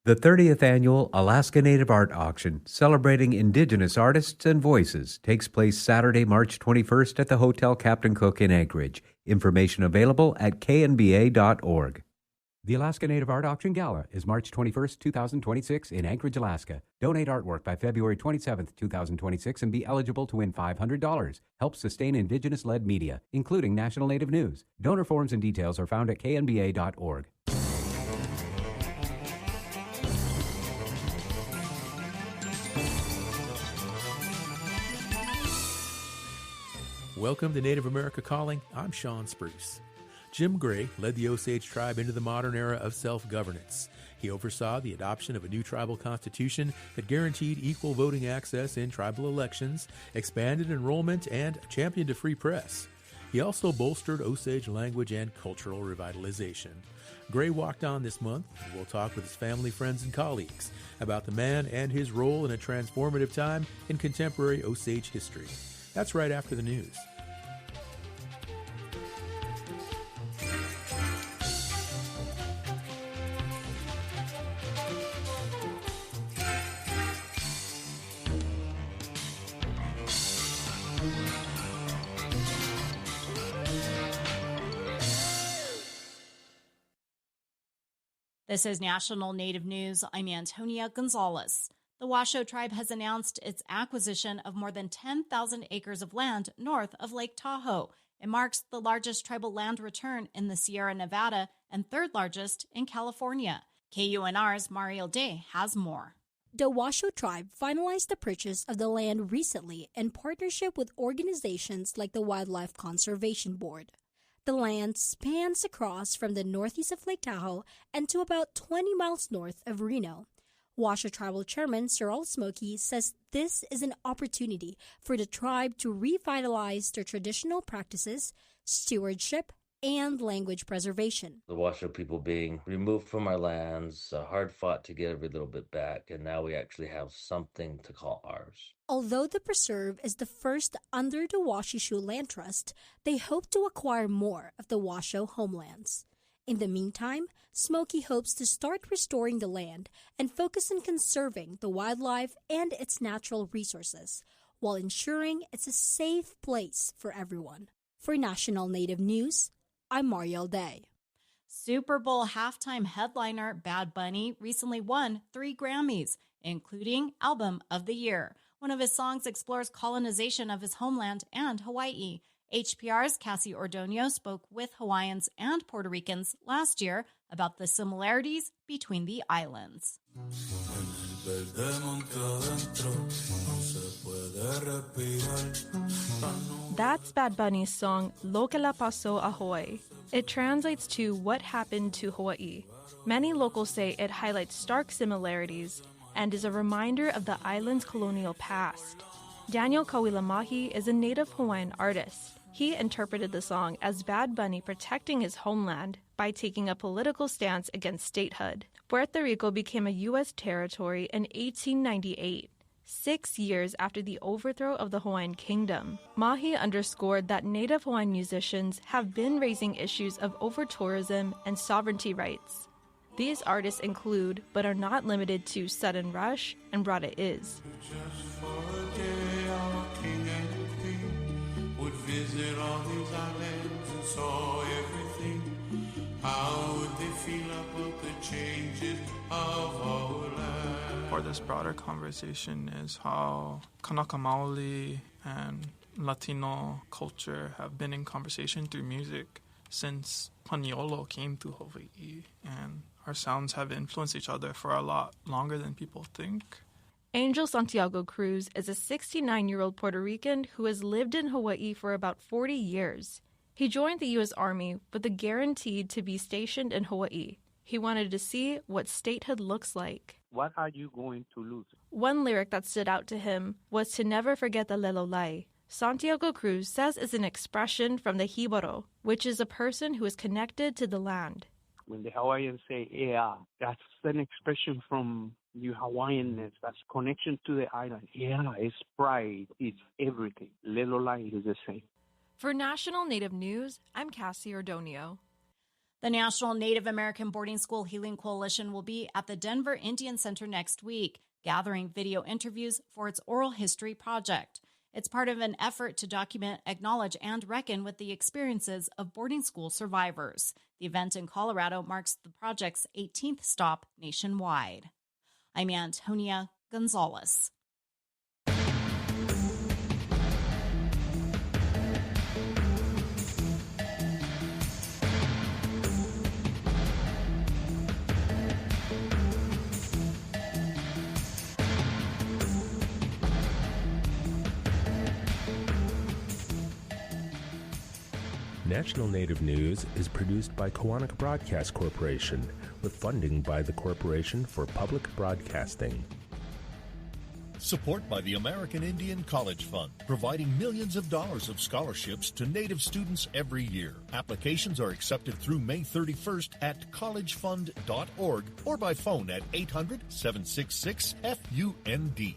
The 30th annual Alaska Native Art Auction, celebrating Indigenous artists and voices, takes place Saturday, March 21st at the Hotel Captain Cook in Anchorage. Information available at knba.org. The Alaska Native Art Auction Gala is March 21st, 2026 in Anchorage, Alaska. Donate artwork by February 27th, 2026 and be eligible to win $500. Help sustain Indigenous-led media, including National Native News. Donor forms and details are found at knba.org. Welcome to Native America Calling. I'm Sean Spruce. Jim Gray led the Osage tribe into the modern era of self-governance. He oversaw the adoption of a new tribal constitution that guaranteed equal voting access in tribal elections, expanded enrollment, and championed a free press. He also bolstered Osage language and cultural revitalization. Gray walked on this month, and we'll talk with his family, friends, and colleagues about the man and his role in a transformative time in contemporary Osage history. That's right after the news. This is National Native News. I'm Antonia Gonzalez. The Washoe tribe has announced its acquisition of more than 10,000 acres of land north of Lake Tahoe. It marks the largest tribal land return in the Sierra Nevada and third largest in California. KUNR's Mariel Day has more. The Washoe tribe finalized the purchase of the land recently in partnership with organizations like the Wildlife Conservation Board. The land spans across from the northeast of Lake Tahoe and to about 20 miles north of Reno. Washoe Tribal Chairman Cyril Smokey says this is an opportunity for the tribe to revitalize their traditional practices, stewardship, and language preservation. The Washoe people being removed from our lands, hard fought to get every little bit back, and now we actually have something to call ours. Although the preserve is the first under the Washoe Land Trust, they hope to acquire more of the Washoe homelands. In the meantime, Smokey hopes to start restoring the land and focus on conserving the wildlife and its natural resources, while ensuring it's a safe place for everyone. For National Native News, I'm Mariel Day. Super Bowl halftime headliner Bad Bunny recently won 3 Grammys, including Album of the Year. One of his songs explores colonization of his homeland and Hawaii. HPR's Cassie Ordonio spoke with Hawaiians and Puerto Ricans last year about the similarities between the islands. That's Bad Bunny's song Lo que la pasó a Hawaii. It translates to What Happened to Hawaii. Many locals say it highlights stark similarities and is a reminder of the island's colonial past. Daniel Kauilamahi is a native Hawaiian artist. He interpreted the song as Bad Bunny protecting his homeland by taking a political stance against statehood. Puerto Rico became a U.S. territory in 1898, 6 years after the overthrow of the Hawaiian Kingdom. Mahi underscored that native Hawaiian musicians have been raising issues of over-tourism and sovereignty rights. These artists include, but are not limited to, Sudden Rush and Brada Is. Visit all these islands and saw everything. How would they feel about the changes of our land? For this broader conversation is how Kanaka Maoli and Latino culture have been in conversation through music since Paniolo came to Hawaii, and our sounds have influenced each other for a lot longer than people think. Angel Santiago Cruz is a 69-year-old Puerto Rican who has lived in Hawaii for about 40 years. He joined the U.S. Army with the guarantee to be stationed in Hawaii. He wanted to see what statehood looks like. What are you going to lose? One lyric that stood out to him was to never forget the Lelolai. Santiago Cruz says it's an expression from the Hibaro, which is a person who is connected to the land. When the Hawaiians say "ea," that's an expression from your Hawaiianness. That's connection to the island. Yeah, it's pride. It's everything. Lelolai is the same. For National Native News, I'm Cassie Ordonio. The National Native American Boarding School Healing Coalition will be at the Denver Indian Center next week, gathering video interviews for its oral history project. It's part of an effort to document, acknowledge, and reckon with the experiences of boarding school survivors. The event in Colorado marks the project's 18th stop nationwide. I'm Antonia Gonzalez. National Native News is produced by Koahnic Broadcast Corporation with funding by the Corporation for Public Broadcasting. Support by the American Indian College Fund, providing millions of dollars of scholarships to Native students every year. Applications are accepted through May 31st at collegefund.org or by phone at 800-766-FUND.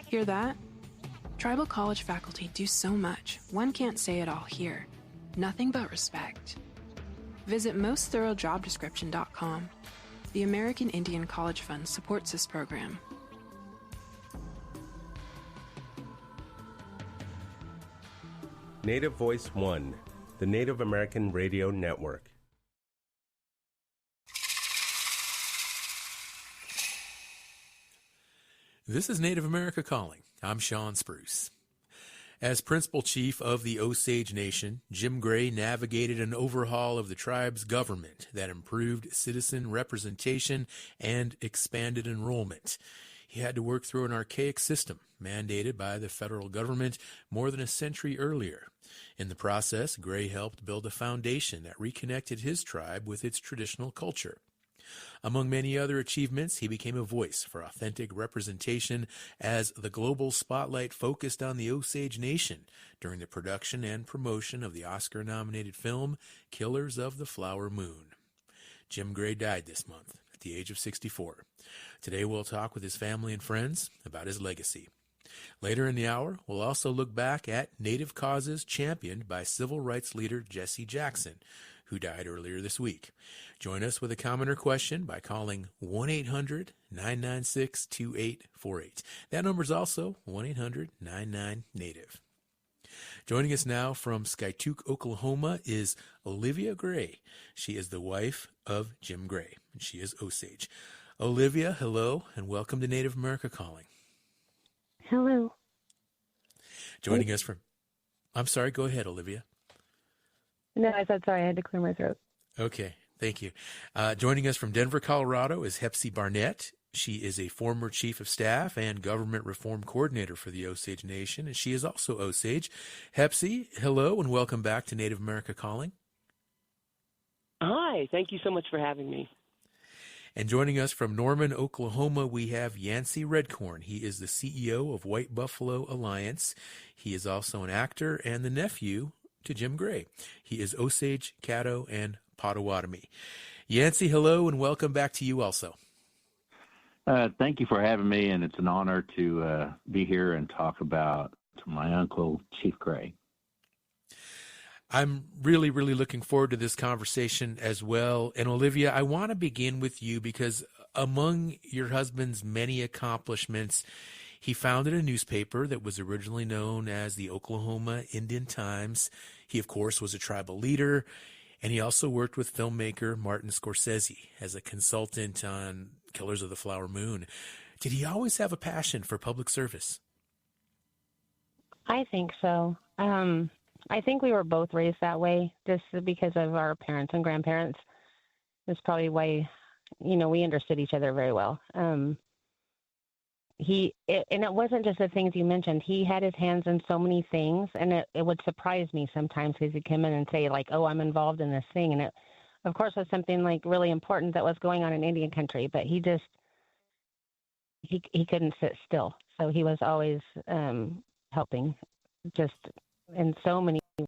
Hear that? Tribal college faculty do so much, one can't say it all here. Nothing but respect. Visit mostthoroughdescription.com. The American Indian College Fund supports this program. Native Voice One, the Native American Radio Network. This is Native America Calling. I'm Sean Spruce. As principal chief of the Osage Nation, Jim Gray navigated an overhaul of the tribe's government that improved citizen representation and expanded enrollment. He had to work through an archaic system mandated by the federal government more than a century earlier. In the process, Gray helped build a foundation that reconnected his tribe with its traditional culture. Among many other achievements, he became a voice for authentic representation as the global spotlight focused on the Osage Nation during the production and promotion of the Oscar-nominated film Killers of the Flower Moon. Jim Gray died this month at the age of 64. Today we'll talk with his family and friends about his legacy. Later in the hour, we'll also look back at Native causes championed by civil rights leader Jesse Jackson, who died earlier this week. Join us with a comment or question by calling 1-800-996-2848. That number is also 1-800-99-NATIVE. Joining us now from Skiatook, Oklahoma is Olivia Gray. She is the wife of Jim Gray, and she is Osage. Olivia, hello, and welcome to Native America Calling. Hello. Joining us from... I'm sorry, go ahead, Olivia. No, I said sorry. I had to clear my throat. Okay, thank you. Joining us from Denver, Colorado is Hepsi Barnett. She is a former chief of staff and government reform coordinator for the Osage Nation, and she is also Osage. Hepsi, hello, and welcome back to Native America Calling. Hi, thank you so much for having me. And joining us from Norman, Oklahoma, we have Yancey Redcorn. He is the CEO of White Buffalo Alliance. He is also an actor and the nephew to Jim Gray. He is Osage, Caddo, and Potawatomi. Yancey, hello, and welcome back to you also. Thank you for having me, and it's an honor to be here and talk about my uncle, Chief Gray. I'm really, really looking forward to this conversation as well. And Olivia, I want to begin with you because among your husband's many accomplishments, he founded a newspaper that was originally known as the Oklahoma Indian Times. He, of course, was a tribal leader, and he also worked with filmmaker Martin Scorsese as a consultant on Killers of the Flower Moon. Did he always have a passion for public service? I think so. I think we were both raised that way just because of our parents and grandparents. That's probably why, we understood each other very well. And it wasn't just the things you mentioned. He had his hands in so many things, and it would surprise me sometimes because he'd come in and say, like, oh, I'm involved in this thing. And it, of course, was something, like, really important that was going on in Indian country, but he couldn't sit still. So he was always helping just in so many ways.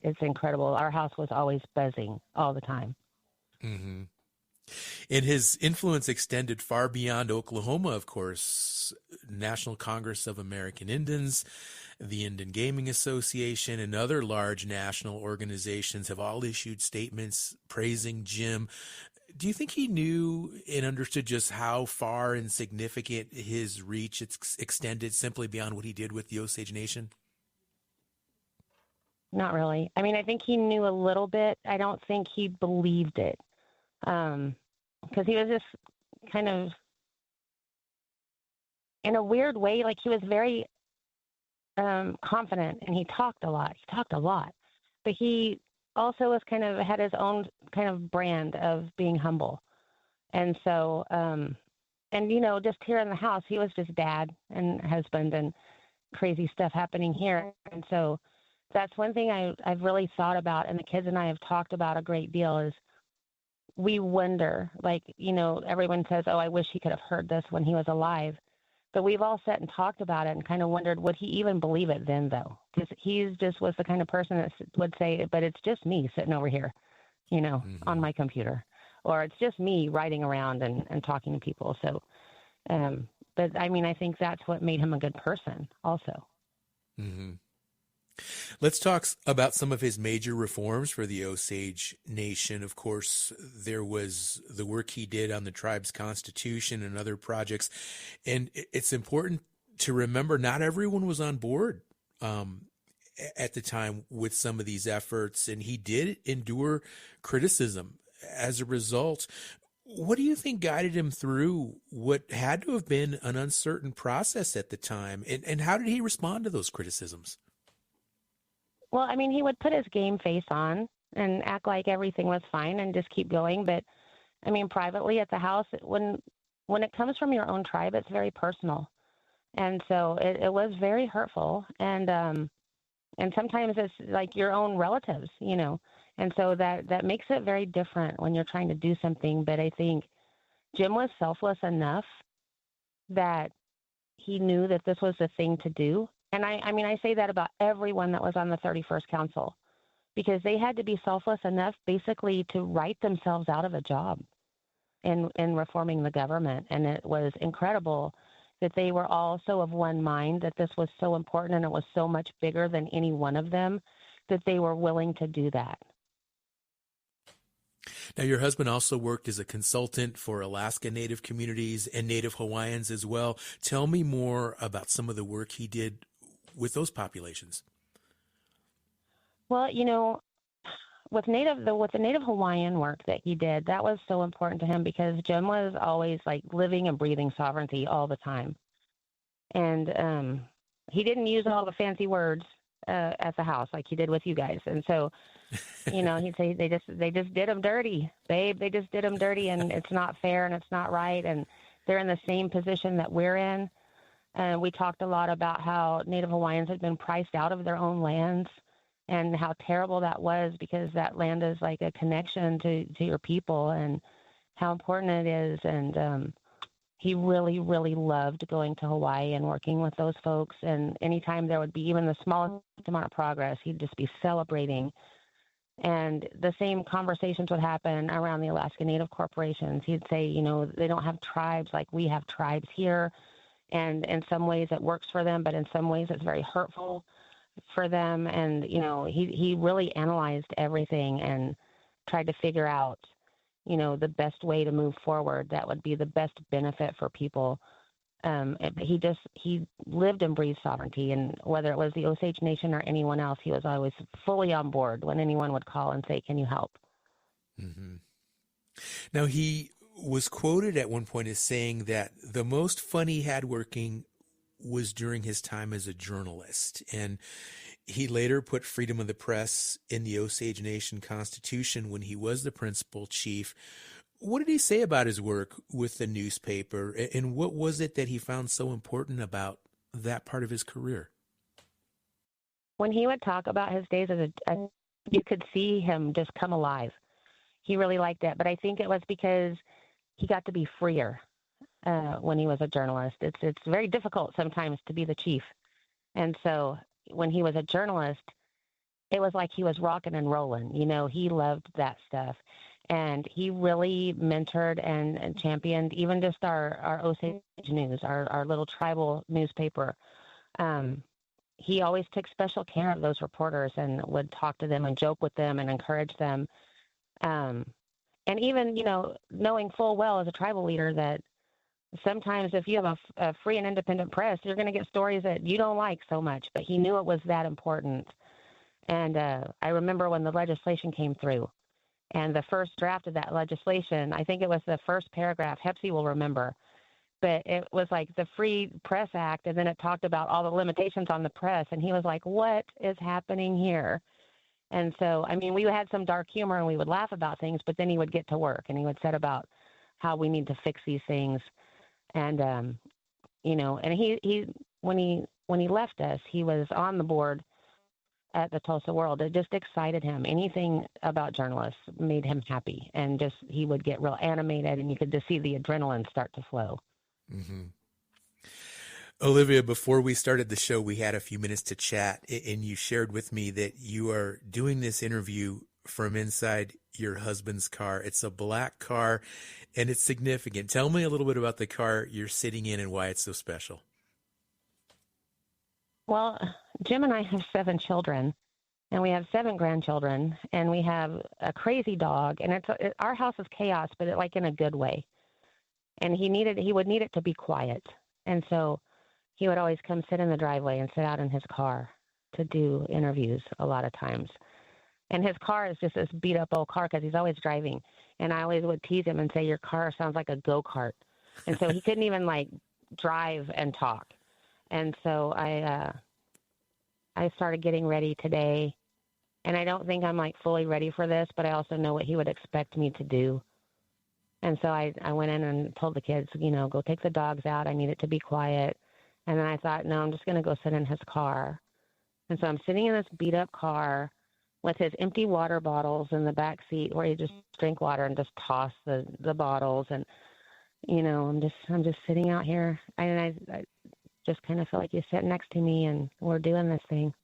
It's incredible. Our house was always buzzing all the time. Mm-hmm. And his influence extended far beyond Oklahoma, of course. National Congress of American Indians, the Indian Gaming Association, and other large national organizations have all issued statements praising Jim. Do you think he knew and understood just how far and significant his reach extended simply beyond what he did with the Osage Nation? Not really. I mean, I think he knew a little bit. I don't think he believed it. Because he was just kind of, in a weird way, like he was very confident, and he talked a lot. But he also was kind of had his own kind of brand of being humble. And so, and just here in the house, he was just dad and husband and crazy stuff happening here. And so that's one thing I've really thought about, and the kids and I have talked about a great deal, is we wonder, like, everyone says, oh, I wish he could have heard this when he was alive. But we've all sat and talked about it and kind of wondered, would he even believe it then, though? Because he just was the kind of person that would say, but it's just me sitting over here, on my computer. Or it's just me riding around and talking to people. So, but I mean, I think that's what made him a good person also. Mm-hmm. Let's talk about some of his major reforms for the Osage Nation. Of course, there was the work he did on the tribe's constitution and other projects. And it's important to remember not everyone was on board at the time with some of these efforts, and he did endure criticism as a result. What do you think guided him through what had to have been an uncertain process at the time? And how did he respond to those criticisms? Well, I mean, he would put his game face on and act like everything was fine and just keep going. But, I mean, privately at the house, when it comes from your own tribe, it's very personal. And so it was very hurtful. And sometimes it's like your own relatives, And so that makes it very different when you're trying to do something. But I think Jim was selfless enough that he knew that this was the thing to do. And I mean, I say that about everyone that was on the 31st Council, because they had to be selfless enough basically to write themselves out of a job in reforming the government. And it was incredible that they were all so of one mind, that this was so important and it was so much bigger than any one of them, that they were willing to do that. Now, your husband also worked as a consultant for Alaska Native communities and Native Hawaiians as well. Tell me more about some of the work he did with those populations. Well, with the Native Hawaiian work that he did, that was so important to him because Jim was always like living and breathing sovereignty all the time. And he didn't use all the fancy words at the house like he did with you guys. And so, he'd say they just did them dirty, babe. They just did them dirty, and it's not fair and it's not right. And they're in the same position that we're in. And we talked a lot about how Native Hawaiians had been priced out of their own lands and how terrible that was, because that land is like a connection to your people and how important it is. And he really, really loved going to Hawaii and working with those folks. And anytime there would be even the smallest amount of progress, he'd just be celebrating. And the same conversations would happen around the Alaska Native corporations. He'd say, they don't have tribes like we have tribes here. And in some ways it works for them, but in some ways it's very hurtful for them. And, he really analyzed everything and tried to figure out, the best way to move forward that would be the best benefit for people. He lived and breathed sovereignty, and whether it was the Osage Nation or anyone else, he was always fully on board when anyone would call and say, can you help? Mm-hmm. Now, he was quoted at one point as saying that the most fun he had working was during his time as a journalist. And he later put freedom of the press in the Osage Nation Constitution when he was the principal chief. What did he say about his work with the newspaper? And what was it that he found so important about that part of his career? When he would talk about his days you could see him just come alive. He really liked it. But I think it was because he got to be freer when he was a journalist. It's very difficult sometimes to be the chief. And so when he was a journalist, it was like he was rocking and rolling. He loved that stuff. And he really mentored and championed even just our Osage News, our little tribal newspaper. He always took special care of those reporters and would talk to them and joke with them and encourage them. And even, knowing full well as a tribal leader that sometimes if you have a free and independent press, you're going to get stories that you don't like so much. But he knew it was that important. And I remember when the legislation came through and the first draft of that legislation, I think it was the first paragraph, Hepsi will remember, but it was like the Free Press Act, and then it talked about all the limitations on the press. And he was like, what is happening here? And so, we had some dark humor and we would laugh about things, but then he would get to work and he would set about how we need to fix these things. And, and he when he left us, he was on the board at the Tulsa World. It just excited him. Anything about journalists made him happy, and just he would get real animated, and you could just see the adrenaline start to flow. Mm-hmm. Olivia, before we started the show, we had a few minutes to chat, and you shared with me that you are doing this interview from inside your husband's car. It's a black car, and it's significant. Tell me a little bit about the car you're sitting in and why it's so special. Well, Jim and I have 7 children, and we have 7 grandchildren, and we have a crazy dog, and our house is chaos, but like in a good way. And he would need it to be quiet. And so he would always come sit in the driveway and sit out in his car to do interviews a lot of times. And his car is just this beat up old car because he's always driving. And I always would tease him and say, your car sounds like a go-kart. And so he couldn't even drive and talk. And so I started getting ready today, and I don't think I'm fully ready for this, but I also know what he would expect me to do. And so I went in and told the kids, go take the dogs out. I need it to be quiet. And then I thought, no, I'm just going to go sit in his car. And so I'm sitting in this beat up car with his empty water bottles in the back seat where you just drink water and just toss the bottles. And, I'm just sitting out here, and I just kind of feel like you sit next to me and we're doing this thing.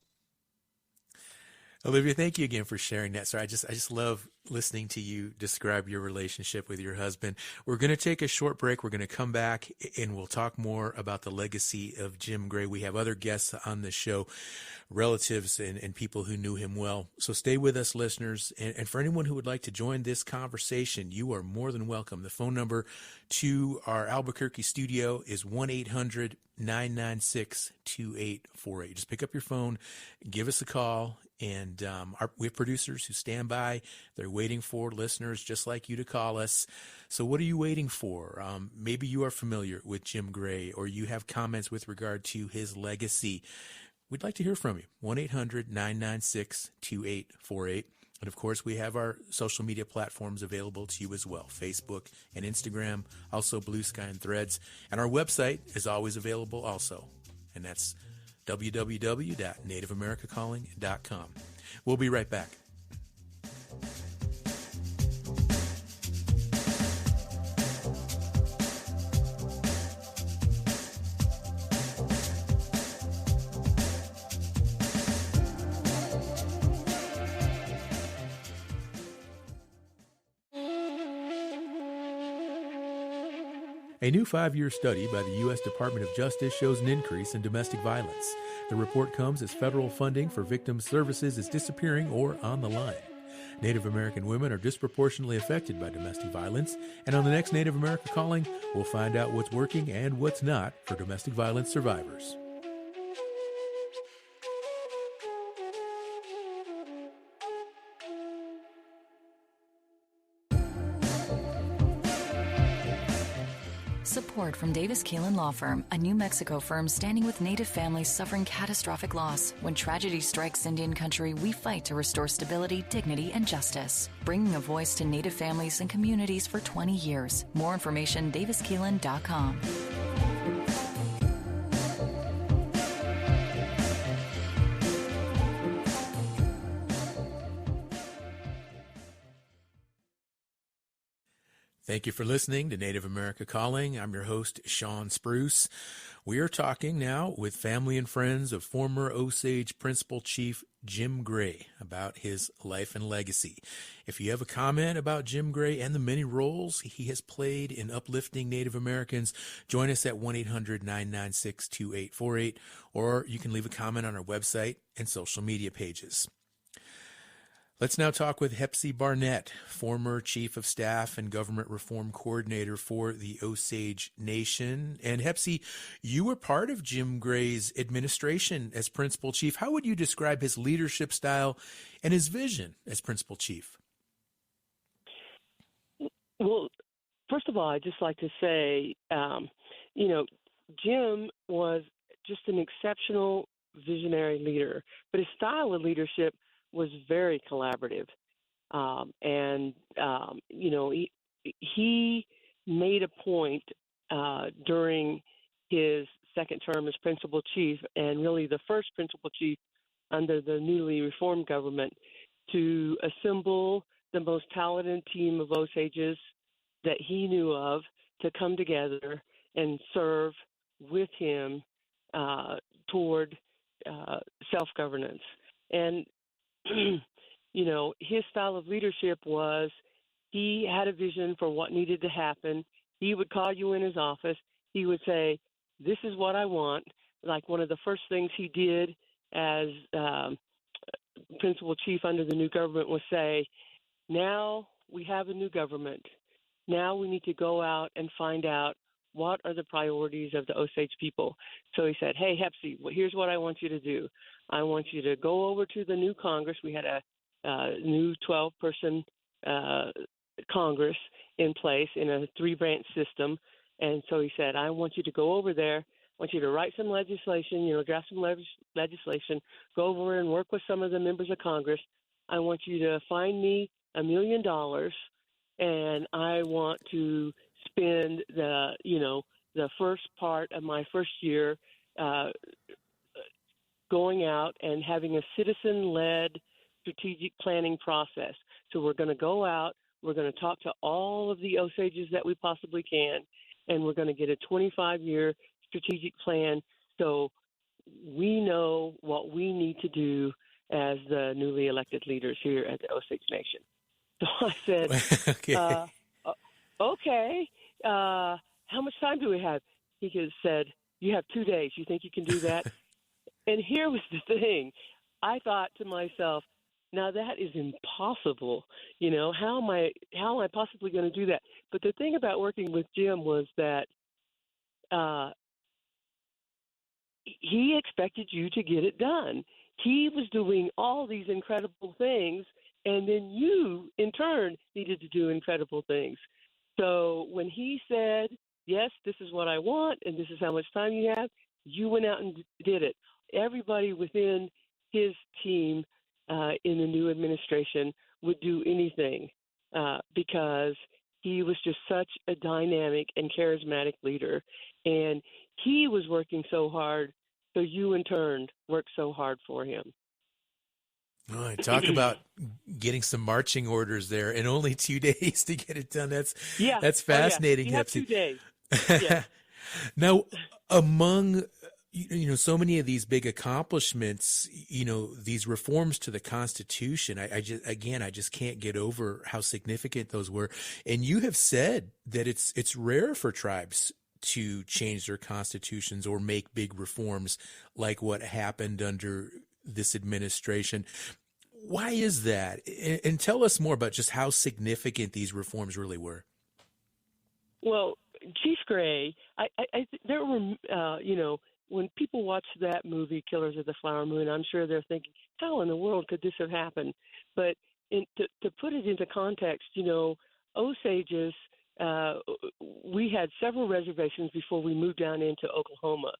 Olivia, thank you again for sharing that. So I just love listening to you describe your relationship with your husband. We're going to take a short break. We're going to come back and we'll talk more about the legacy of Jim Gray. We have other guests on the show, relatives and people who knew him well. So stay with us, listeners. And for anyone who would like to join this conversation, you are more than welcome. The phone number to our Albuquerque studio is 1-800-996-2848. Just pick up your phone, give us a call. And we have producers who stand by. They're waiting for listeners just like you to call us. So what are you waiting for? Maybe you are familiar with Jim Gray, or you have comments with regard to his legacy. We'd like to hear from you. 1-800-996-2848. And, of course, we have our social media platforms available to you as well, Facebook and Instagram, also Blue Sky and Threads. And our website is always available also, and that's www.nativeamericacalling.com. We'll be right back. A new 5-year study by the U.S. Department of Justice shows an increase in domestic violence. The report comes as federal funding for victim services is disappearing or on the line. Native American women are disproportionately affected by domestic violence, and on the next Native America Calling, we'll find out what's working and what's not for domestic violence survivors. Support from Davis Keelan Law Firm, a New Mexico firm standing with Native families suffering catastrophic loss. When tragedy strikes Indian country, we fight to restore stability, dignity, and justice. Bringing a voice to Native families and communities for 20 years. More information, daviskeelan.com. Thank you for listening to Native America Calling. I'm your host, Sean Spruce. We are talking now with family and friends of former Osage Principal Chief Jim Gray about his life and legacy. If you have a comment about Jim Gray and the many roles he has played in uplifting Native Americans, join us at 1-800-996-2848, or you can leave a comment on our website and social media pages. Let's now talk with Hepsi Barnett, former Chief of Staff and Government Reform Coordinator for the Osage Nation. And Hepsi, you were part of Jim Gray's administration as Principal Chief. How would you describe his leadership style and his vision as Principal Chief? Well, first of all, I'd just like to say, Jim was just an exceptional visionary leader, but his style of leadership was very collaborative. He made a point during his second term as principal chief, and really the first principal chief under the newly reformed government, to assemble the most talented team of Osages that he knew of to come together and serve with him toward self-governance. And his style of leadership was he had a vision for what needed to happen. He would call you in his office. He would say, "This is what I want." Like one of the first things he did as principal chief under the new government was say, "Now we have a new government. Now we need to go out and find out what are the priorities of the Osage people." So he said, "Hey, Hepsi, here's what I want you to do. I want you to go over to the new Congress." We had a new 12-person Congress in place in a 3-branch system. And so he said, "I want you to go over there. I want you to write some legislation, draft some legislation, go over and work with some of the members of Congress. I want you to find me $1 million, and I want to spend the first part of my first year going out and having a citizen-led strategic planning process. So we're going to go out, we're going to talk to all of the Osages that we possibly can, and we're going to get a 25-year strategic plan so we know what we need to do as the newly elected leaders here at the Osage Nation." So I said, "Okay, how much time do we have?" He said, "You have 2 days. You think you can do that?" And here was the thing. I thought to myself, now that is impossible. How am I possibly going to do that? But the thing about working with Jim was that he expected you to get it done. He was doing all these incredible things, and then you, in turn, needed to do incredible things. So when he said, "Yes, this is what I want, and this is how much time you have," you went out and did it. Everybody within his team in the new administration would do anything because he was just such a dynamic and charismatic leader. And he was working so hard, so you in turn worked so hard for him. All right, talk about getting some marching orders there in only 2 days to get it done. That's fascinating. You have 2 days. Yeah. Now, among so many of these big accomplishments, these reforms to the Constitution, I just can't get over how significant those were. And you have said that it's rare for tribes to change their constitutions or make big reforms like what happened under this administration. Why is that? And tell us more about just how significant these reforms really were. Well, Chief Gray, there were, when people watch that movie, Killers of the Flower Moon, I'm sure they're thinking, how in the world could this have happened? But to put it into context, Osages, we had several reservations before we moved down into Oklahoma,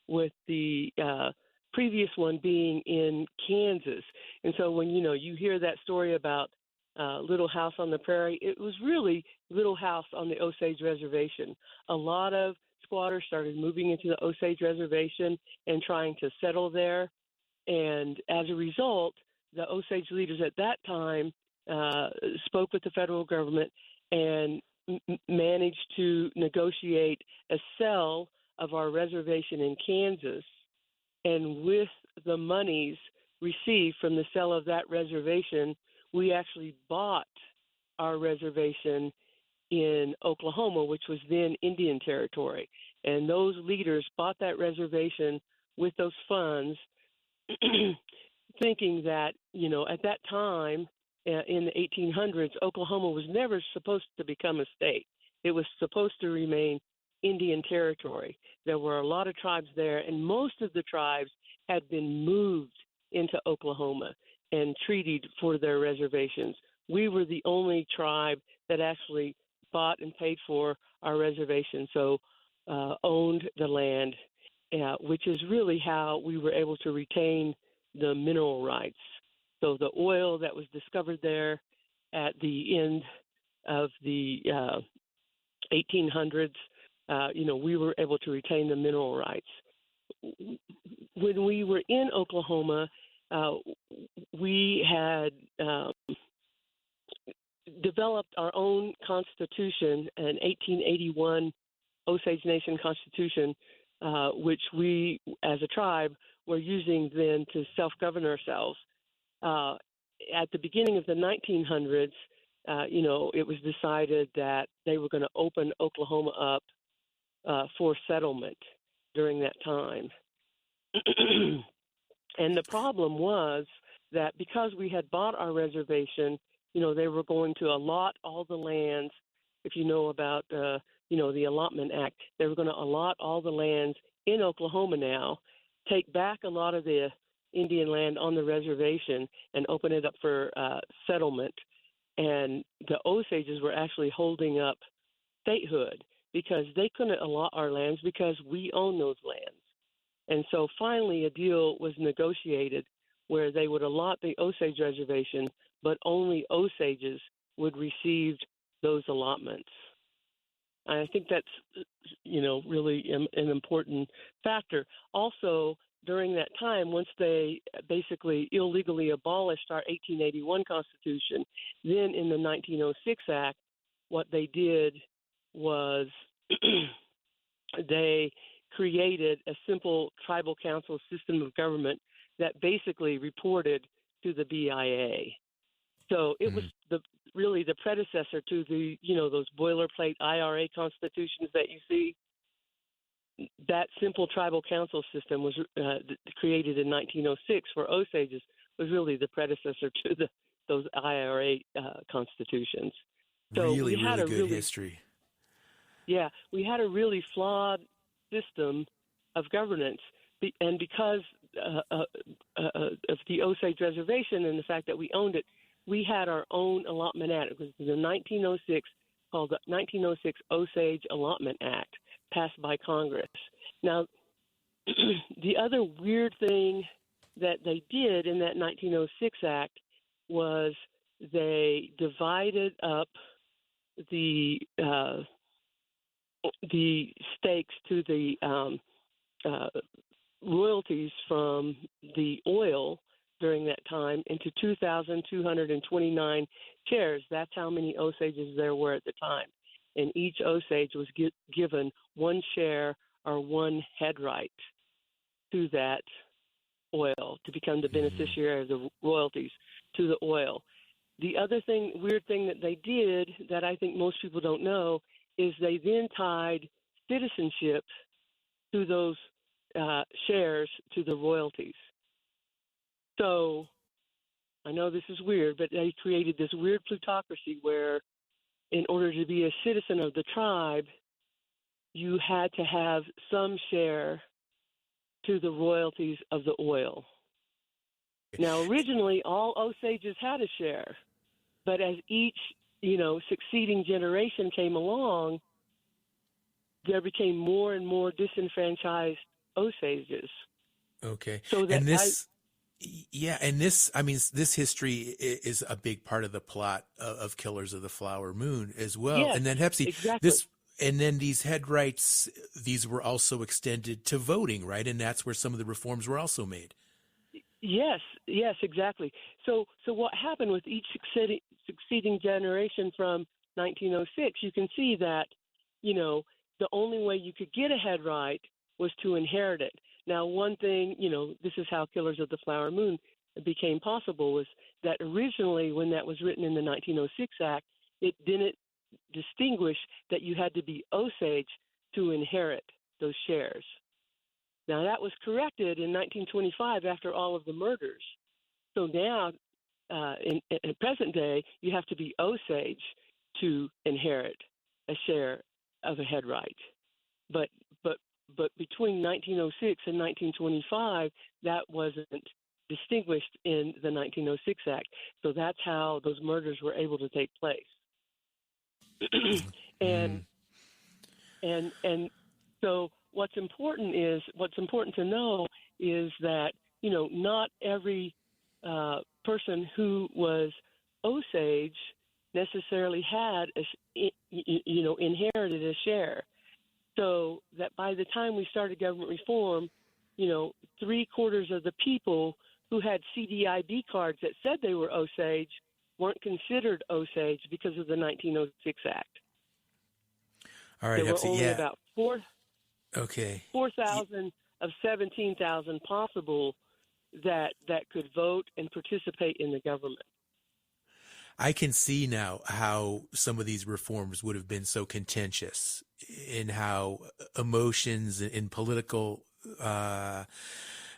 with the previous one being in Kansas. And so when, you hear that story about Little House on the Prairie, it was really Little House on the Osage Reservation. A lot of squatters started moving into the Osage Reservation and trying to settle there. And as a result, the Osage leaders at that time spoke with the federal government and managed to negotiate a sale of our reservation in Kansas. And with the monies received from the sale of that reservation, we actually bought our reservation in Oklahoma, which was then Indian Territory. And those leaders bought that reservation with those funds, thinking that, at that time in the 1800s, Oklahoma was never supposed to become a state. It was supposed to remain Indian Territory. There were a lot of tribes there, and most of the tribes had been moved into Oklahoma and treated for their reservations. We were the only tribe that actually bought and paid for our reservation, so owned the land, which is really how we were able to retain the mineral rights. So the oil that was discovered there at the end of the 1800s, we were able to retain the mineral rights. When we were in Oklahoma, we had developed our own constitution, an 1881 Osage Nation Constitution, which we, as a tribe, were using then to self-govern ourselves. At the beginning of the 1900s, it was decided that they were going to open Oklahoma up for settlement during that time. And the problem was that because we had bought our reservation, they were going to allot all the lands. If you know about, the Allotment Act, they were going to allot all the lands in Oklahoma now, take back a lot of the Indian land on the reservation and open it up for settlement. And the Osages were actually holding up statehood because they couldn't allot our lands because we own those lands. And so finally a deal was negotiated where they would allot the Osage reservation, but only Osages would receive those allotments. I think that's, really an important factor. Also, during that time, once they basically illegally abolished our 1881 Constitution, then in the 1906 Act, what they did was they created a simple tribal council system of government that basically reported to the BIA. So it was really the predecessor to the, those boilerplate IRA constitutions that you see. That simple tribal council system was created in 1906 for Osages, was really the predecessor to those IRA constitutions. So really, we had really a good history. Yeah, we had a really flawed system of governance, and because of the Osage Reservation and the fact that we owned it, we had our own allotment act. It was the 1906, called the 1906 Osage Allotment Act, passed by Congress. Now, the other weird thing that they did in that 1906 Act was they divided up the stakes to the royalties from the oil during that time into 2,229 shares. That's how many Osages there were at the time. And each Osage was given one share or one headright to that oil to become the beneficiary of the royalties to the oil. The other weird thing that they did that I think most people don't know is they then tied citizenship to those shares to the royalties. So I know this is weird, but they created this weird plutocracy where in order to be a citizen of the tribe, you had to have some share to the royalties of the oil. Now, originally, all Osages had a share, but as each, succeeding generation came along, there became more and more disenfranchised Osages. Okay. So that this history is a big part of the plot of Killers of the Flower Moon as well. Yes, and then Hepsi, exactly. And then these headrights, these were also extended to voting, right? And that's where some of the reforms were also made. Yes, exactly. So what happened with each succeeding generation from 1906, you can see that, the only way you could get a headright was to inherit it. Now, one thing, this is how Killers of the Flower Moon became possible was that originally, when that was written in the 1906 Act, it didn't distinguish that you had to be Osage to inherit those shares. Now, that was corrected in 1925 after all of the murders. So now, in present day, you have to be Osage to inherit a share of a headright. But between 1906 and 1925, that wasn't distinguished in the 1906 Act. So that's how those murders were able to take place. and so what's important to know is that, you know, not every person who was Osage necessarily had inherited a share. So that by the time we started government reform, you know, 3/4 of the people who had CDIB cards that said they were Osage weren't considered Osage because of the 1906 Act. All right, there were only about 4,000 of 17,000 possible that could vote and participate in the government. I can see now how some of these reforms would have been so contentious, in how emotions in political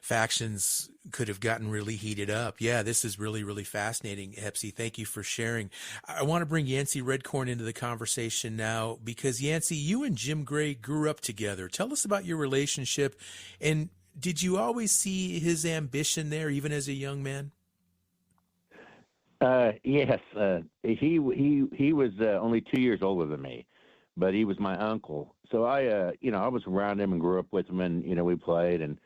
factions could have gotten really heated up. Yeah, this is really, really fascinating, Hepsi. Thank you for sharing. I want to bring Yancey Redcorn into the conversation now, because Yancey, you and Jim Gray grew up together. Tell us about your relationship, and did you always see his ambition there, even as a young man? Yes. He was only 2 years older than me, but he was my uncle. So I was around him and grew up with him, and, you know, we played, and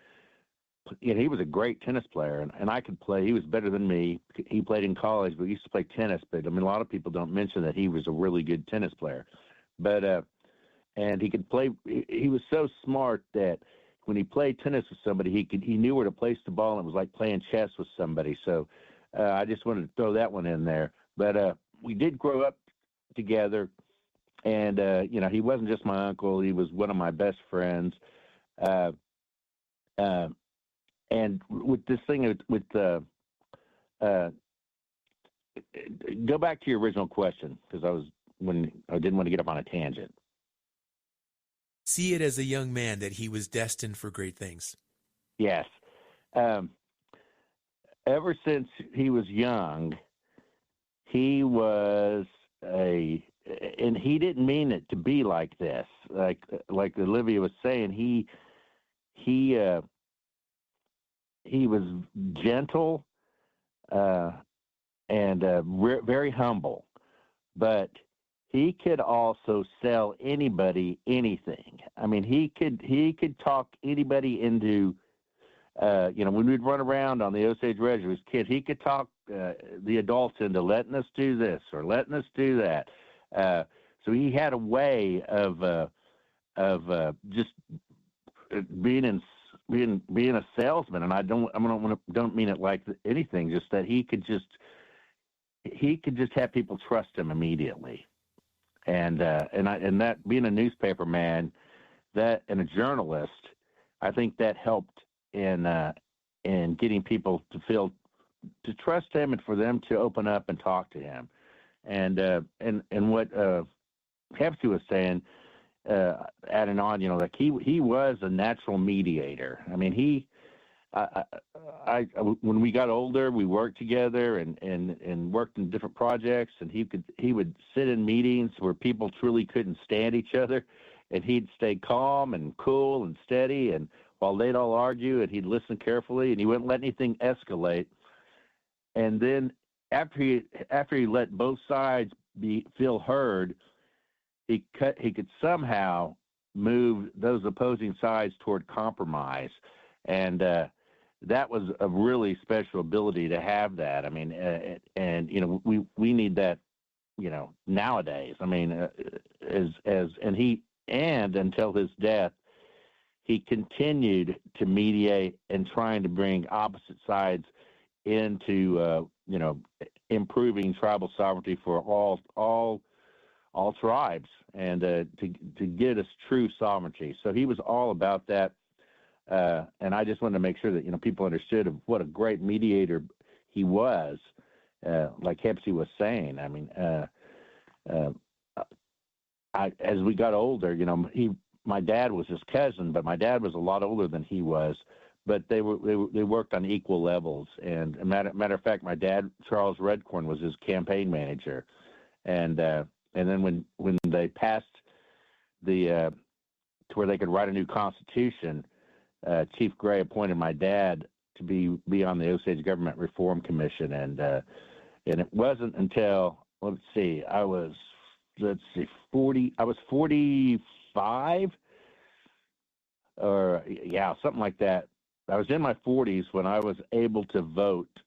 he was a great tennis player, and I could play. He was better than me. He played in college, but he used to play tennis. But I mean, a lot of people don't mention that he was a really good tennis player. But and he could play. He was so smart that when he played tennis with somebody, he knew where to place the ball, and it was like playing chess with somebody. So I just wanted to throw that one in there. But we did grow up together, and he wasn't just my uncle; he was one of my best friends. And with this thing, go back to your original question, because I didn't want to get up on a tangent. See it as a young man that he was destined for great things. Yes. Ever since he was young, he was and he didn't mean it to be like this. Like Olivia was saying, he was gentle and very humble, but he could also sell anybody anything. I mean, he could talk anybody into, when we'd run around on the Osage Ridge as kids, he could talk the adults into letting us do this or letting us do that. So he had a way of just being a salesman, and I don't mean it like anything. Just that he could just have people trust him immediately, and that being a newspaper man, that and a journalist, I think that helped in getting people to trust him and for them to open up and talk to him, and what Hepsi was saying. Adding on, like he was a natural mediator. I mean, when we got older, we worked together and worked in different projects, and he would sit in meetings where people truly couldn't stand each other, and he'd stay calm and cool and steady, and while they'd all argue, and he'd listen carefully, and he wouldn't let anything escalate. And then after he let both sides feel heard, he could somehow move those opposing sides toward compromise, and that was a really special ability to have that. I mean, we need that, nowadays. I mean, and until his death, he continued to mediate and trying to bring opposite sides into improving tribal sovereignty for all tribes, and to get us true sovereignty. So he was all about that, and I just wanted to make sure that people understood what a great mediator he was, like Hepsi was saying. I mean, as we got older, my dad was his cousin, but my dad was a lot older than he was. But they worked on equal levels. And matter of fact, my dad, Charles Redcorn, was his campaign manager. And then when they passed to where they could write a new constitution, Chief Gray appointed my dad to be on the Osage Government Reform Commission. And it wasn't until I was 45, or something like that. I was in my 40s when I was able to vote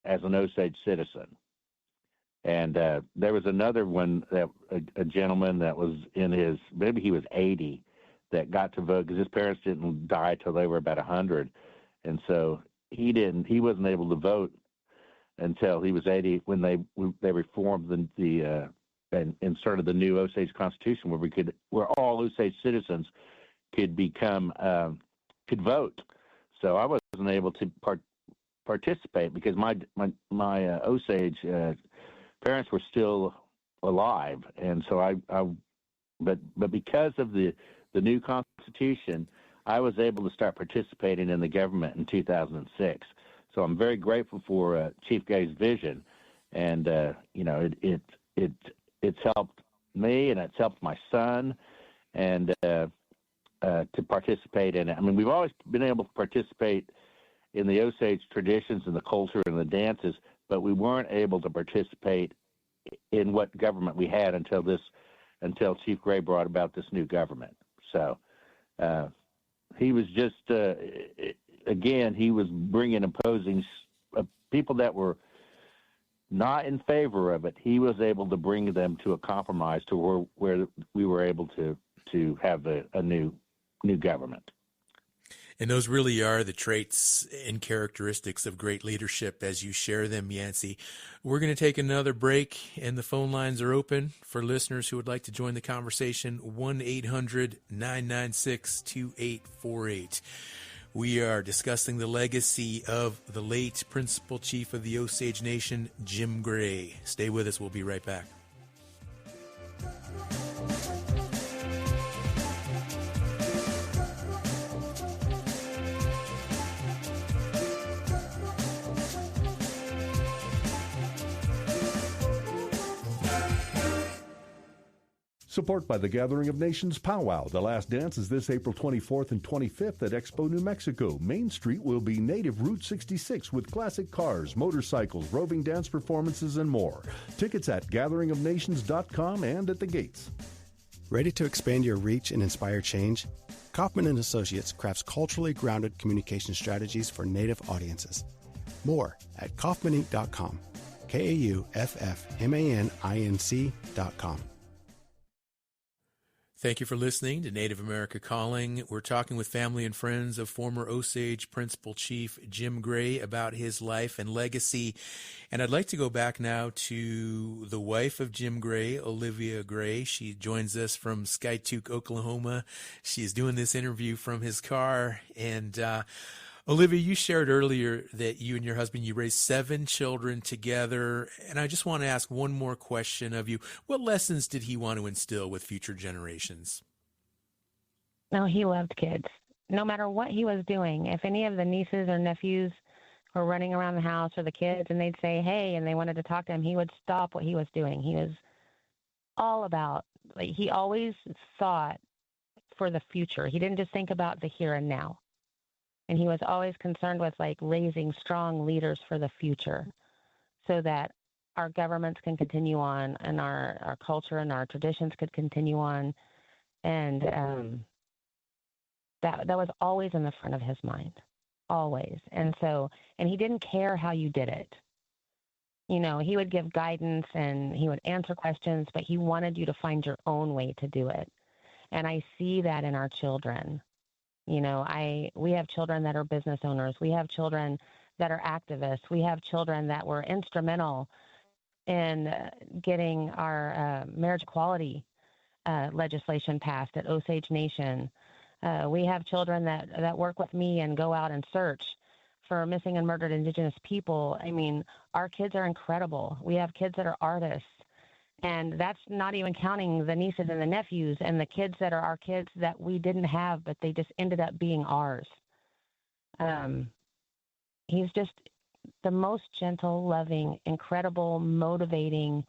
as an Osage citizen. And there was another one, that a gentleman that was maybe he was 80, that got to vote because his parents didn't die till they were about 100, and so he wasn't able to vote until he was 80 when they reformed and started the new Osage Constitution, where all Osage citizens could vote. So I wasn't able to participate because my Osage parents were still alive, and so but because of the new Constitution, I was able to start participating in the government in 2006. So I'm very grateful for Chief Gray's vision, and it's helped me and it's helped my son, and to participate in it. I mean, we've always been able to participate in the Osage traditions and the culture and the dances, but we weren't able to participate in what government we had until Chief Gray brought about this new government. So he was just, again, he was bringing opposing people that were not in favor of it. He was able to bring them to a compromise to where we were able to have a new government. And those really are the traits and characteristics of great leadership as you share them, Yancey. We're going to take another break, and the phone lines are open for listeners who would like to join the conversation, 1-800-996-2848. We are discussing the legacy of the late Principal Chief of the Osage Nation, Jim Gray. Stay with us. We'll be right back. Support by the Gathering of Nations Powwow. The last dance is this April 24th and 25th at Expo, New Mexico. Main Street will be Native Route 66 with classic cars, motorcycles, roving dance performances, and more. Tickets at gatheringofnations.com and at the gates. Ready to expand your reach and inspire change? Kaufman & Associates crafts culturally grounded communication strategies for Native audiences. More at kaufmaninc.com. KAUFFMANINC.com. Thank you for listening to Native America Calling. We're talking with family and friends of former Osage Principal Chief Jim Gray about his life and legacy. And I'd like to go back now to the wife of Jim Gray, Olivia Gray. She joins us from Skiatook, Oklahoma. She's doing this interview from his car. And Olivia, you shared earlier that you and your husband, you raised 7 children together. And I just want to ask one more question of you. What lessons did he want to instill with future generations? No, he loved kids. No matter what he was doing, if any of the nieces or nephews were running around the house or the kids and they'd say, hey, and they wanted to talk to him, he would stop what he was doing. He was all about, he always thought for the future. He didn't just think about the here and now. And he was always concerned with raising strong leaders for the future so that our governments can continue on and our culture and our traditions could continue on. And that was always in the front of his mind, always. And he didn't care how you did it. You know, he would give guidance and he would answer questions, but he wanted you to find your own way to do it. And I see that in our children. You know, we have children that are business owners. We have children that are activists. We have children that were instrumental in getting our marriage equality legislation passed at Osage Nation. We have children that work with me and go out and search for missing and murdered Indigenous people, I mean, our kids are incredible. We have kids that are artists. And that's not even counting the nieces and the nephews and the kids that are our kids that we didn't have, but they just ended up being ours. He's just the most gentle, loving, incredible, motivating,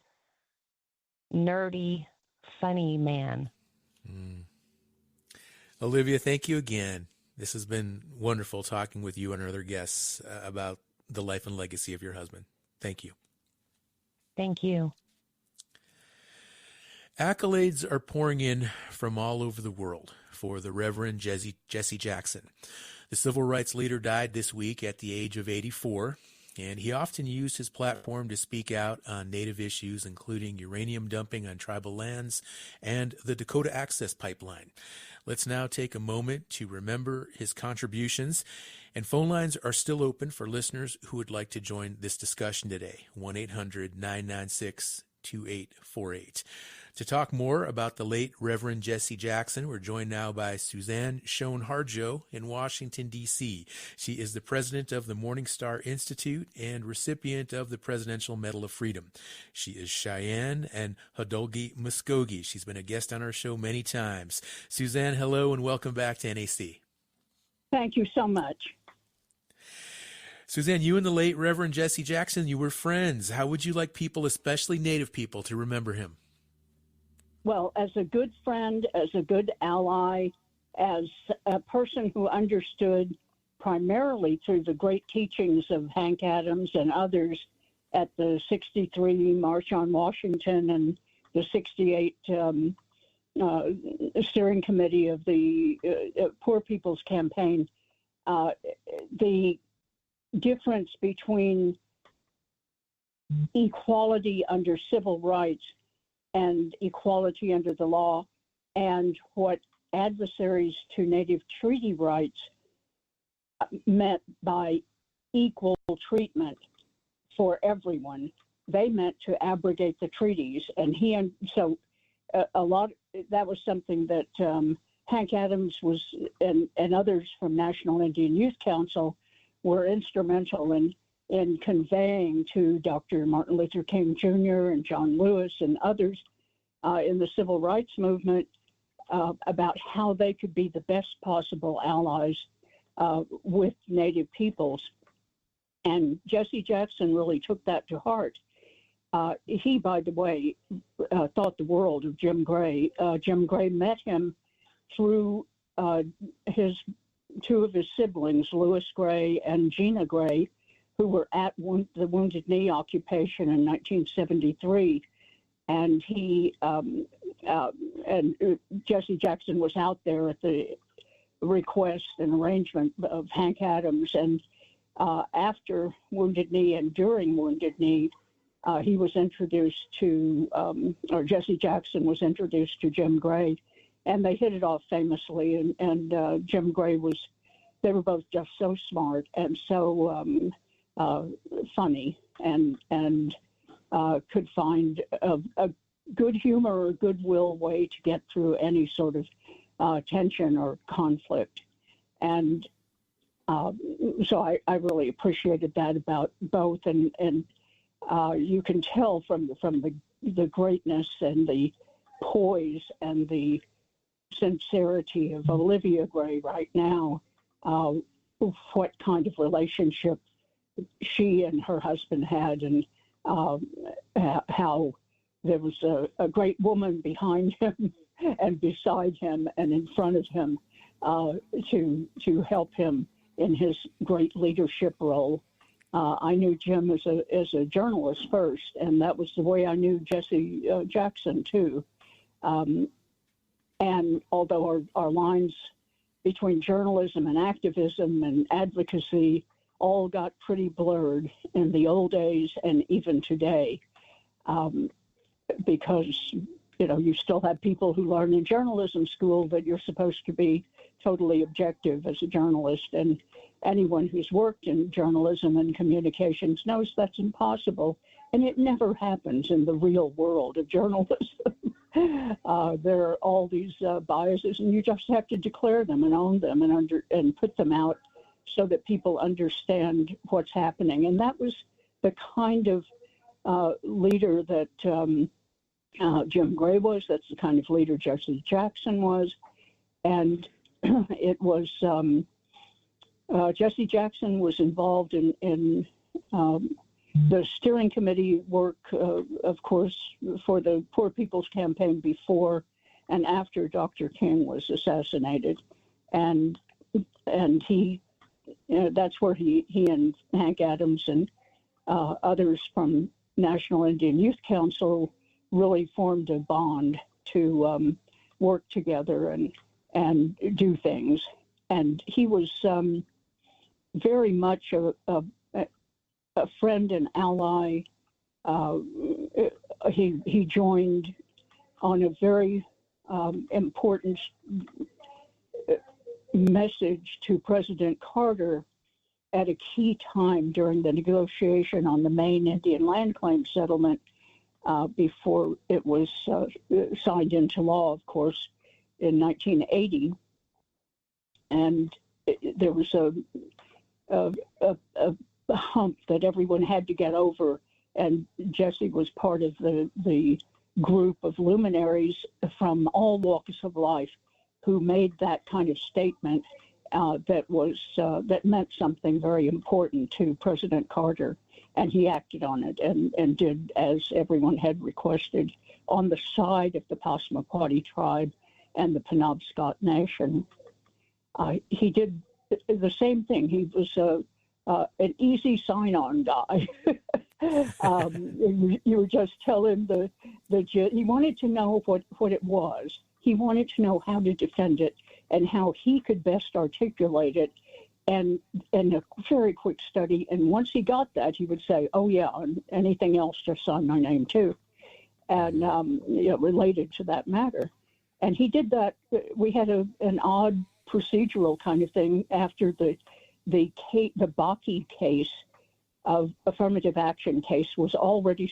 nerdy, funny man. Olivia, thank you again. This has been wonderful talking with you and our other guests about the life and legacy of your husband. Thank you. Thank you. Accolades are pouring in from all over the world for the Reverend Jesse Jackson. The civil rights leader died this week at the age of 84, and he often used his platform to speak out on Native issues, including uranium dumping on tribal lands and the Dakota Access Pipeline. Let's now take a moment to remember his contributions, and phone lines are still open for listeners who would like to join this discussion today, 1-800-996-2848. To talk more about the late Reverend Jesse Jackson, we're joined now by Suzanne Schoen-Harjo in Washington, D.C. She is the president of the Morning Star Institute and recipient of the Presidential Medal of Freedom. She is Cheyenne and Hodolgi Muskogee. She's been a guest on our show many times. Suzanne, hello and welcome back to NAC. Thank you so much. Suzanne, you and the late Reverend Jesse Jackson, you were friends. How would you like people, especially Native people, to remember him? Well, as a good friend, as a good ally, as a person who understood primarily through the great teachings of Hank Adams and others at the 63 March on Washington and the 68 steering committee of the Poor People's Campaign, the difference between equality under civil rights and equality under the law, and what adversaries to Native treaty rights meant by equal treatment for everyone. They meant to abrogate the treaties, and that was something that Hank Adams was and others from National Indian Youth Council were instrumental in conveying to Dr. Martin Luther King Jr. and John Lewis and others in the civil rights movement about how they could be the best possible allies with Native peoples. And Jesse Jackson really took that to heart. He, by the way, thought the world of Jim Gray. Jim Gray met him through two of his siblings, Louis Gray and Gina Gray, who were at the Wounded Knee occupation in 1973. And Jesse Jackson was out there at the request and arrangement of Hank Adams. And after Wounded Knee and during Wounded Knee, he was introduced to, or Jesse Jackson was introduced to Jim Gray, and they hit it off famously. And Jim Gray they were both just so smart and so funny, and could find a good humor or goodwill way to get through any sort of tension or conflict. And so I really appreciated that about both, and you can tell from the greatness and the poise and the sincerity of Olivia Gray right now, what kind of relationship she and her husband had, and how there was a great woman behind him and beside him and in front of him to help him in his great leadership role. I knew Jim as a journalist first, and that was the way I knew Jesse Jackson too. And although our lines between journalism and activism and advocacy all got pretty blurred in the old days and even today, because you still have people who learn in journalism school that you're supposed to be totally objective as a journalist, and anyone who's worked in journalism and communications knows that's impossible, and it never happens in the real world of journalism. There are all these biases, and you just have to declare them and own them and put them out so that people understand what's happening. And that was the kind of leader that Jim Gray was. That's the kind of leader Jesse Jackson was. And it was Jesse Jackson was involved in the steering committee work, of course, for the Poor People's Campaign before and after Dr. King was assassinated. And he, that's where he and Hank Adams and others from National Indian Youth Council really formed a bond to work together and do things. And he was very much a friend and ally. He joined on a very important message to President Carter at a key time during the negotiation on the Maine Indian land claim settlement before it was signed into law, of course, in 1980. And there was a hump that everyone had to get over, and Jesse was part of the group of luminaries from all walks of life who made that kind of statement that meant something very important to President Carter, and he acted on it and did as everyone had requested on the side of the Passamaquoddy tribe and the Penobscot Nation. He did the same thing. He was an easy sign-on guy. You would just tell him he wanted to know what it was. He wanted to know how to defend it and how he could best articulate it, and a very quick study. And once he got that, he would say, "Oh yeah, and anything else, just sign my name too," and related to that matter. And he did that. We had an odd procedural kind of thing after the Bakke case of affirmative action case was already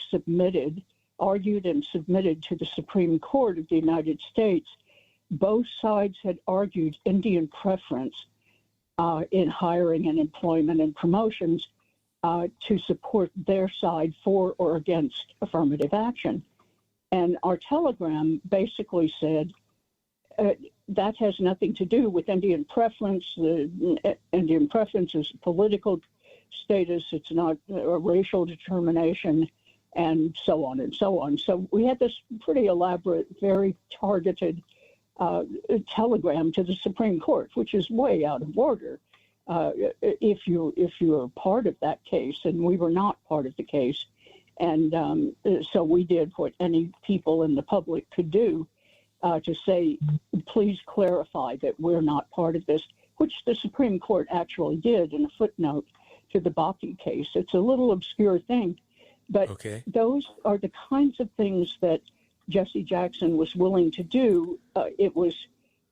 argued and submitted to the Supreme Court of the United States. Both sides had argued Indian preference in hiring and employment and promotions to support their side for or against affirmative action. And our telegram basically said, that has nothing to do with Indian preference. Indian preference is political status. It's not a racial determination, and so on and so on. So we had this pretty elaborate, very targeted telegram to the Supreme Court, which is way out of order if you're part of that case, and we were not part of the case. And so we did what any people in the public could do to say, please clarify that we're not part of this, which the Supreme Court actually did in a footnote to the Bakke case. It's a little obscure thing, but those are the kinds of things that Jesse Jackson was willing to do.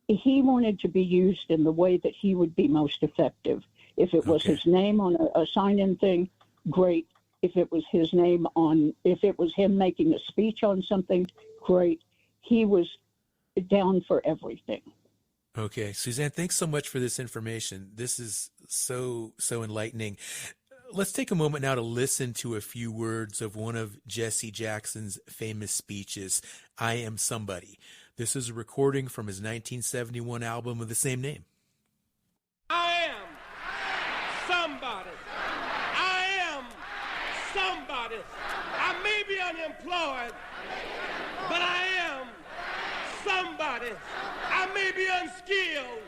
He wanted to be used in the way that he would be most effective. If it was his name on a sign-in thing, great. If it was him making a speech on something, great. He was down for everything. Okay, Suzanne, thanks so much for this information. This is so enlightening. Let's take a moment now to listen to a few words of one of Jesse Jackson's famous speeches, "I Am Somebody." This is a recording from his 1971 album of the same name. I am somebody. I am somebody. I may be unemployed, but I am somebody. I may be unskilled,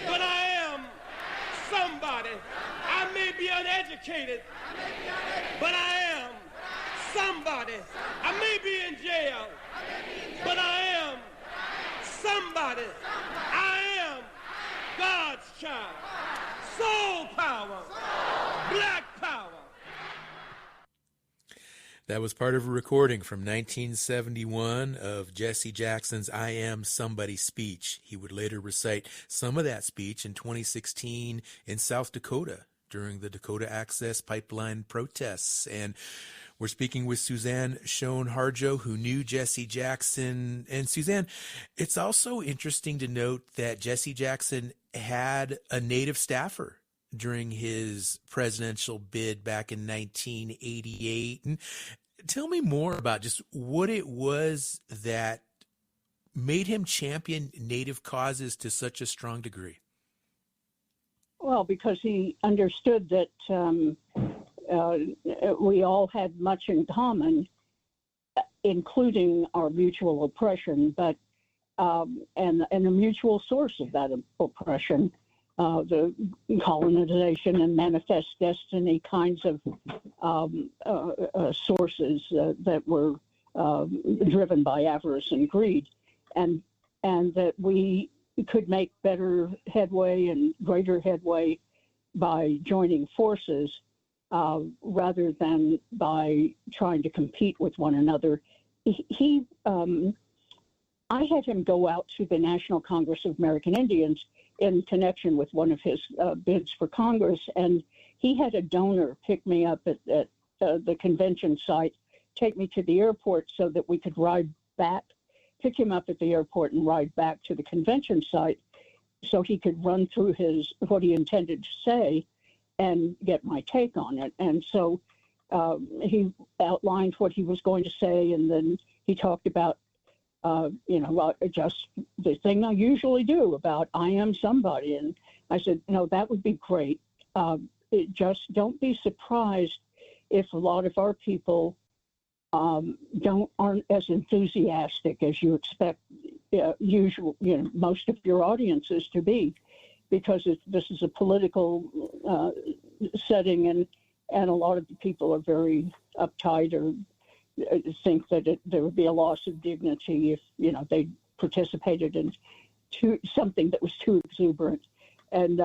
but I am somebody. I may be uneducated, but I am somebody. I may be in jail, but I am somebody. I am God's child. Soul power, black power. That was part of a recording from 1971 of Jesse Jackson's "I Am Somebody" speech. He would later recite some of that speech in 2016 in South Dakota during the Dakota Access Pipeline protests. And we're speaking with Suzanne Schoen-Harjo, who knew Jesse Jackson. And Suzanne, it's also interesting to note that Jesse Jackson had a native staffer during his presidential bid back in 1988. And tell me more about just what it was that made him champion Native causes to such a strong degree. Well, because he understood that we all had much in common, including our mutual oppression, but and a mutual source of that oppression, the colonization and manifest destiny kinds of sources that were driven by avarice and greed, and that we could make better headway and greater headway by joining forces rather than by trying to compete with one another. I had him go out to the National Congress of American Indians in connection with one of his bids for Congress, and he had a donor pick me up at the convention site, take me to the airport so that we could ride back, pick him up at the airport and ride back to the convention site so he could run through what he intended to say and get my take on it. And so he outlined what he was going to say, and then he talked about, just the thing I usually do about I am somebody. And I said, no, that would be great. Just don't be surprised if a lot of our people aren't as enthusiastic as you expect most of your audiences to be, because this is a political setting, and a lot of the people are very uptight or think that there would be a loss of dignity if they participated in something that was too exuberant. And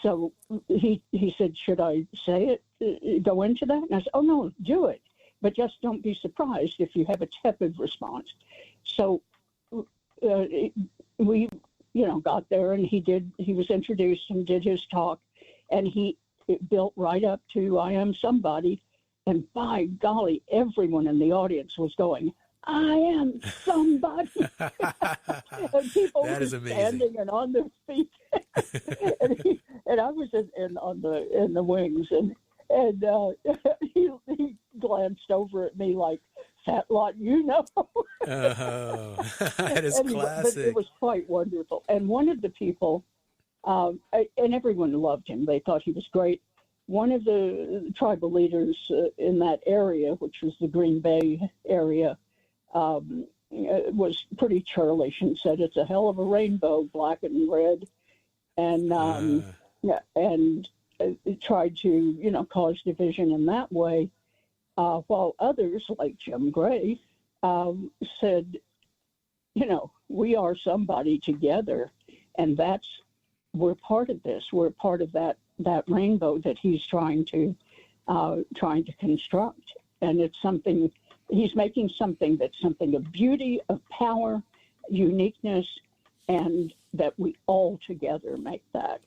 so he said, should I say it, go into that? And I said, oh no, do it, but just don't be surprised if you have a tepid response. So we got there, and he was introduced and did his talk, and he built right up to I am somebody. And by golly, everyone in the audience was going, I am somebody. And people that were is amazing. Standing and on their feet. and I was in the wings, and he glanced over at me like, fat lot, That is but classic. it was quite wonderful. And one of the people, and everyone loved him. They thought he was great. One of the tribal leaders in that area, which was the Green Bay area, was pretty churlish and said, it's a hell of a rainbow, black and red. And tried to, cause division in that way. While others, like Jim Gray, said, we are somebody together, and we're part of this. We're part of that rainbow that he's trying to construct. And it's something, he's making something that's something of beauty, of power, uniqueness, and that we all together make that.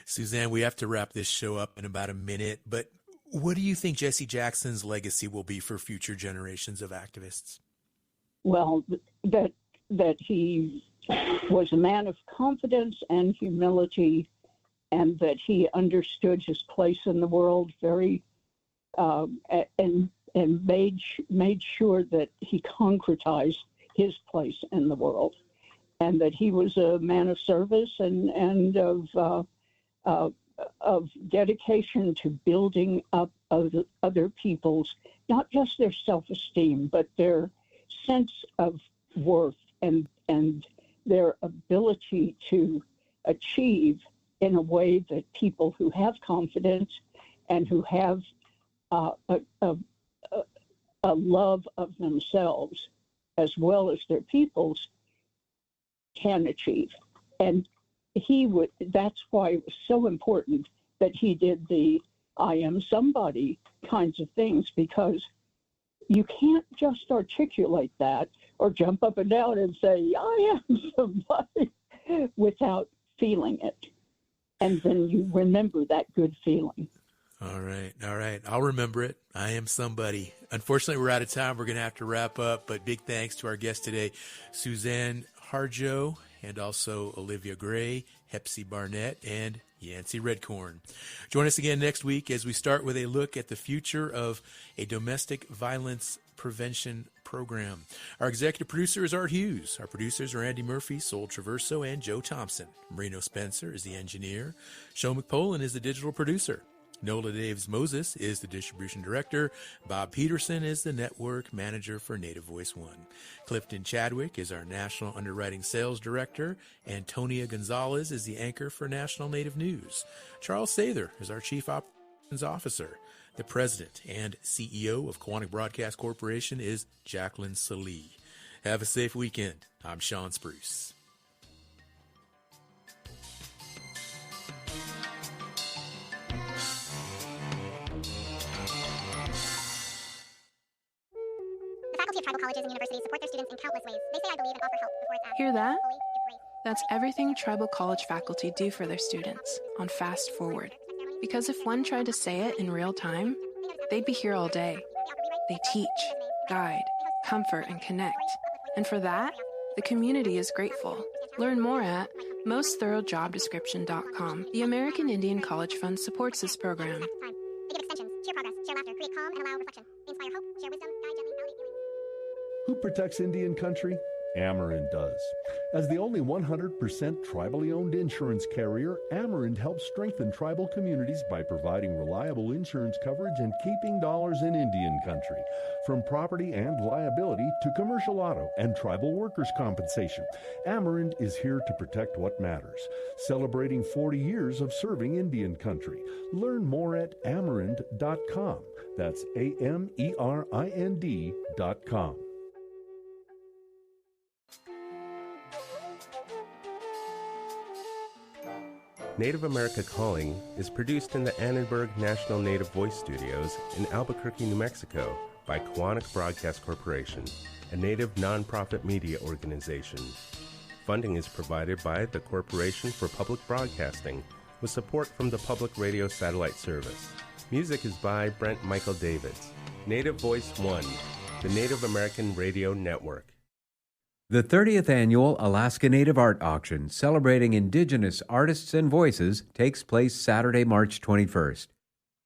Suzanne, we have to wrap this show up in about a minute, but what do you think Jesse Jackson's legacy will be for future generations of activists? Well, that he was a man of confidence and humility, and that he understood his place in the world very, and made sure that he concretized his place in the world, and that he was a man of service and of dedication to building up other people's, not just their self-esteem, but their sense of worth and their ability to achieve in a way that people who have confidence and who have a love of themselves as well as their peoples can achieve. And that's why it was so important that he did the I am somebody kinds of things, because you can't just articulate that or jump up and down and say, I am somebody, without feeling it. And then you remember that good feeling. All right. I'll remember it. I am somebody. Unfortunately, we're out of time. We're going to have to wrap up, but big thanks to our guest today, Suzanne Harjo. and also Olivia Gray, Hepsi Barnett, and Yancey Redcorn. Join us again next week as we start with a look at the future of a domestic violence prevention program. Our executive producer is Art Hughes. Our producers are Andy Murphy, Sol Traverso, and Joe Thompson. Marino Spencer is the engineer. Sean McPolin is the digital producer. Nola Daves-Moses is the distribution director. Bob Peterson is the network manager for Native Voice One. Clifton Chadwick is our national underwriting sales director. Antonia Gonzalez is the anchor for National Native News. Charles Sather is our chief operations officer. The president and CEO of Quantic Broadcast Corporation is Jacqueline Salee. Have a safe weekend. I'm Sean Spruce. Faculty of tribal colleges and universities support their students in countless ways. They say I believe and offer help before it's asked. Hear that? That's everything tribal college faculty do for their students on Fast Forward. Because if one tried to say it in real time, they'd be here all day. They teach, guide, comfort, and connect. And for that, the community is grateful. Learn more at mostthoroughdjobdescription.com. The American Indian College Fund supports this program. They give extensions, cheer progress, share laughter, create calm, and allow reflection. They inspire hope, share wisdom, guide gently, validate feelings. Who protects Indian country? Ameren does. As the only 100% tribally owned insurance carrier, Ameren helps strengthen tribal communities by providing reliable insurance coverage and keeping dollars in Indian country. From property and liability to commercial auto and tribal workers' compensation, Ameren is here to protect what matters. Celebrating 40 years of serving Indian country. Learn more at Ameren.com. That's AMERIND.com. Native America Calling is produced in the Annenberg National Native Voice Studios in Albuquerque, New Mexico by Quantic Broadcast Corporation, a Native nonprofit media organization. Funding is provided by the Corporation for Public Broadcasting with support from the Public Radio Satellite Service. Music is by Brent Michael Davids. Native Voice One, the Native American Radio Network. The 30th Annual Alaska Native Art Auction, celebrating Indigenous artists and voices, takes place Saturday, March 21st.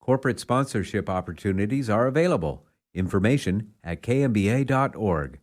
Corporate sponsorship opportunities are available. Information at kmba.org.